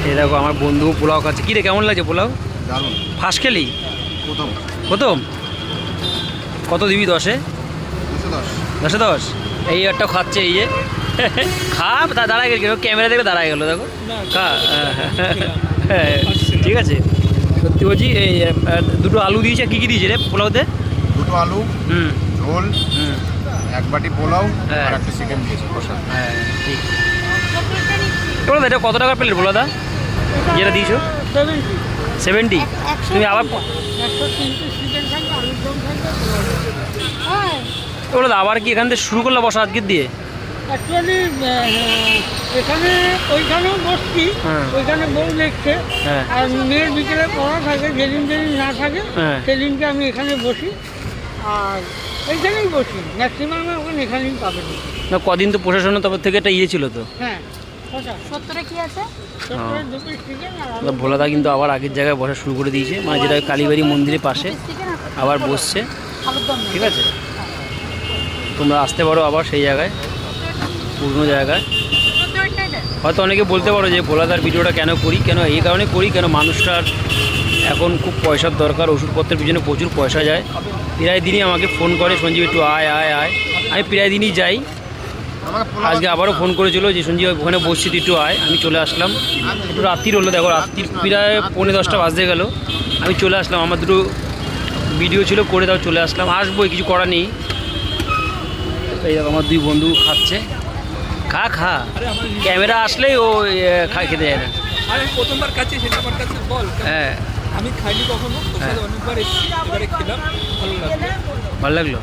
এই দেখো আমার বন্ধু পোলাও খাচ্ছে। কী রে কেমন লাগছে পোলাও? দারুণ। ফার্স্ট খেলি? প্রথম। প্রথম? কত দিবি 10-এ? 210। 10-এ 10? এই একটা খাচ্ছে, এই যে খা দাঁড়ায় গেল, ক্যামেরা দেখে দাঁড়ায় গেলো, দেখো খা। হ্যাঁ ঠিক আছে, সত্যি বলছি। এই দুটো আলু দিয়েছে। কী কী দিয়েছে রে পোলাওতে? 2টো আলু, ঝোল, হুম 1 বাটি পোলাও হ্যাঁ। আর একটা চিকেন দিয়েছে কষা। হ্যাঁ ঠিক। বলো এটা কত টাকার প্লেট বলো দা যেটা দিয়েছো? 70। তুমি আবার বলো দা আবার কি এখান থেকে শুরু করলে বসা আজকের দিয়ে? অ্যাকচুয়ালি এখানে ওইখানেও বসছি, ওইখানে বউ দেখছে, আর মেয়ের বিকেলে পড়া থাকে, যেদিন যেদিন না থাকে সেদিনকে আমি এখানে বসি, আর এইখানেই বসি ম্যাক্সিমাম। এখন এখানেই পাবেন না কদিন তো প্রশাসনের তরফ থেকে একটা ইয়ে ছিল তো। হ্যাঁ 70-এ কি আছে? 70 2 পিস চিকেন আর ভোলাদা কিন্তু আবার আগের জায়গায় বসা শুরু করে দিয়েছে, মানে যেটা কালীবাড়ি মন্দিরের পাশে আবার বসছে। ঠিক আছে, তোমরা আসতে পারো আবার সেই জায়গায়, পুরনো জায়গায়। হয়তো অনেকে বলতে পারো যে ভোলাদার ভিডিওটা কেন করি, কেন এই কারণে করি, কেন মানুষটার এখন খুব পয়সার দরকার, ওষুধপত্রের পিছনে প্রচুর পয়সা যায়। প্রায় দিনই আমাকে ফোন করে, সঞ্জীব একটু আয় আয় আয়। আমি প্রায় দিনই যাই। আজকে আবারও ফোন করেছিল যে সঞ্জীব ওখানে বসছি, একটু আয়। আমি চলে আসলাম। একটু রাত্রির হলো, দেখো রাত্রির প্রায় 9:45 বাজতে গেল। আমি চলে আসলাম, আমার দুটো ভিডিও ছিল করে দাও, চলে আসলাম। আসবোই, কিছু করা নেই। এই দেখো আমার 2 বন্ধু খাচ্ছে। খা খা, ক্যামেরা আসলেই ও খেতে যায় না। আমি প্রথমবার খাচ্ছি, সেটা আমার কাছে বল। হ্যাঁ আমি খাইনি কখনো, অনেকবার এসেছি, এবারে খেলাম, ভালো লাগলো। ভালো লাগলো।